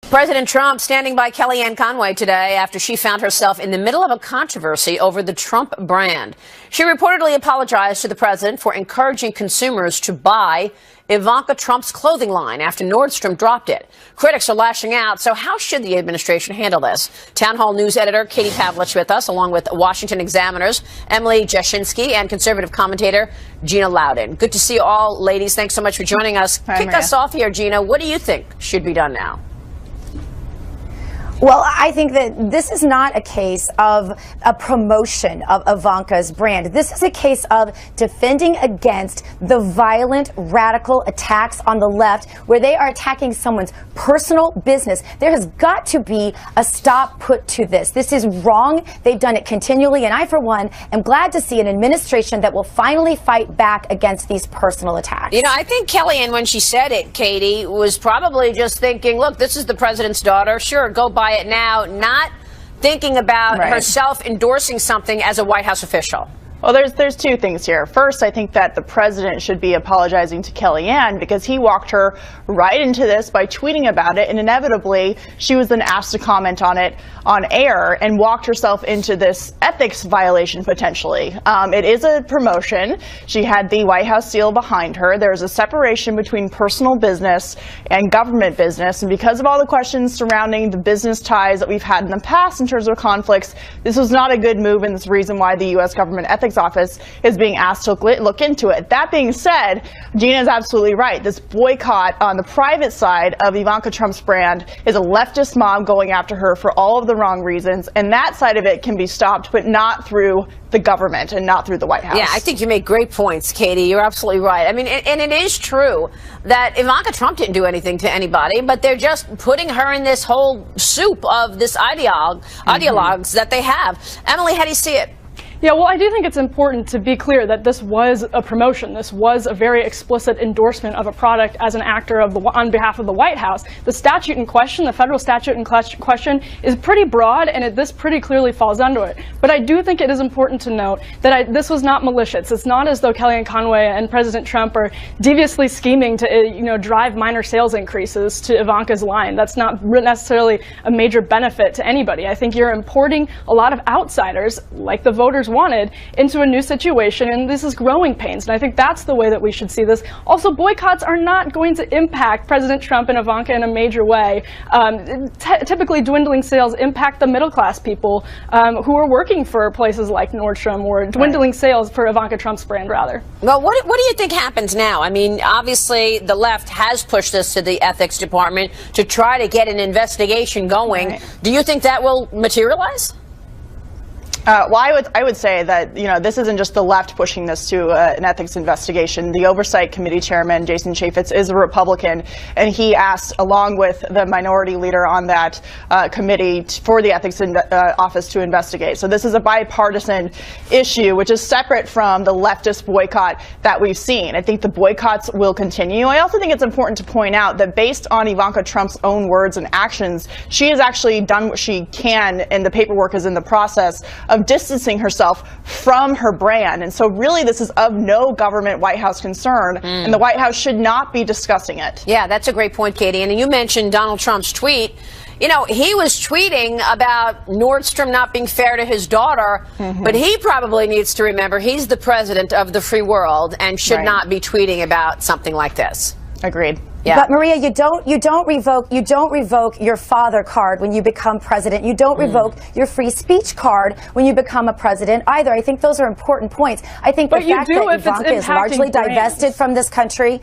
President Trump standing by Kellyanne Conway today after she found herself in the middle of a controversy over the Trump brand. She reportedly apologized to the president for encouraging consumers to buy Ivanka Trump's clothing line after Nordstrom dropped it. Critics are lashing out, so how should the administration handle this? Town Hall News editor Katie Pavlich with us, along with Washington Examiner's Emily Jashinsky and conservative commentator Gina Loudon. Good to see you all, ladies. Thanks so much for joining us. Hi, Kick Maria. us off here, Gina. What do you think should be done now? Well, I think that this is not a case of a promotion of Ivanka's brand. This is a case of defending against the violent, radical attacks on the left where they are attacking someone's personal business. There has got to be a stop put to this. This is wrong. They've done it continually. And I, for one, am glad to see an administration that will finally fight back against these personal attacks. You know, I think Kellyanne, when she said it, Katie, was probably just thinking, look, this is the president's daughter. Sure, go buy it now, not thinking about herself endorsing something as a White House official. Well, there's two things here. First, I think that the president should be apologizing to Kellyanne because he walked her right into this by tweeting about it, and inevitably she was then asked to comment on it on air and walked herself into this ethics violation potentially. It is a promotion. She had the White House seal behind her. There's a separation between personal business and government business, and because of all the questions surrounding the business ties that we've had in the past in terms of conflicts, this was not a good move, and this is the reason why the U.S. government ethics office is being asked to look into it. That being said, Gina is absolutely right. This boycott on the private side of Ivanka Trump's brand is a leftist mob going after her for all of the wrong reasons, and that side of it can be stopped, but not through the government and not through the White House. Yeah, I think you make great points, Katie. You're absolutely right. I mean, and it is true that Ivanka Trump didn't do anything to anybody, but they're just putting her in this whole soup of this ideologues that they have. Emily, how do you see it? Yeah, well, I do think it's important to be clear that this was a promotion. This was a very explicit endorsement of a product as an actor of on behalf of the White House. The statute in question, the federal statute in question, is pretty broad, and this pretty clearly falls under it. But I do think it is important to note that this was not malicious. It's not as though Kellyanne Conway and President Trump are deviously scheming to drive minor sales increases to Ivanka's line. That's not necessarily a major benefit to anybody. I think you're importing a lot of outsiders, like the voters wanted, into a new situation, and this is growing pains, and I think that's the way that we should see this. Also, boycotts are not going to impact President Trump and Ivanka in a major way. Typically, dwindling sales impact the middle-class people who are working for places like Nordstrom, or dwindling sales for Ivanka Trump's brand, rather. Well, what do you think happens now? I mean, obviously, the left has pushed this to the ethics department to try to get an investigation going. Do you think that will materialize? Well, I would say that, this isn't just the left pushing this to an ethics investigation. The Oversight Committee Chairman, Jason Chaffetz, is a Republican, and he asked, along with the minority leader on that committee, for the ethics office to investigate. So this is a bipartisan issue, which is separate from the leftist boycott that we've seen. I think the boycotts will continue. I also think it's important to point out that based on Ivanka Trump's own words and actions, she has actually done what she can, and the paperwork is in the process of distancing herself from her brand. And so really this is of no government White House concern, and the White House should not be discussing it. Yeah, that's a great point, Katie. And you mentioned Donald Trump's tweet. You know, he was tweeting about Nordstrom not being fair to his daughter, but he probably needs to remember he's the president of the free world and should not be tweeting about something like this. Agreed. Yeah. But Maria, you don't revoke your father card when you become president. You don't revoke your free speech card when you become a president either. I think those are important points. I think the fact that Ivanka is largely divested from this country,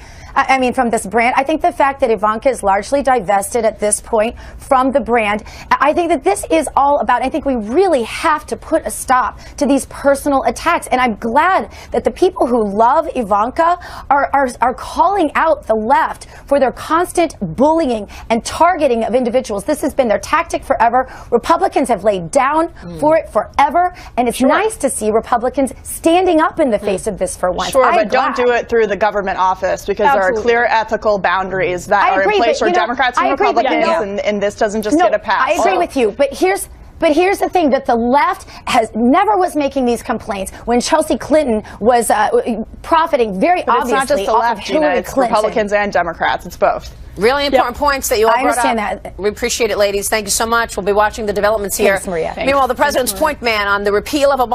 from this brand, I think the fact that Ivanka is largely divested at this point from the brand, I think that this is all about, I think we really have to put a stop to these personal attacks. And I'm glad that the people who love Ivanka are calling out the left for their constant bullying and targeting of individuals. This has been their tactic forever. Republicans have laid down for it forever, and it's nice to see Republicans standing up in the face of this for once. Sure, but don't do it through the government office, because there are clear ethical boundaries that are in place for Democrats and Republicans, and this doesn't just get a pass. I agree with you, but here's the thing, that the left never was making these complaints when Chelsea Clinton was profiting very obviously it's not just the off left, of Hillary Gina, it's Clinton. Republicans and Democrats. It's both. Really important points that you all brought up. I understand that. We appreciate it, ladies. Thank you so much. We'll be watching the developments here. Thanks, Maria. Meanwhile, the president's point man on the repeal of Obama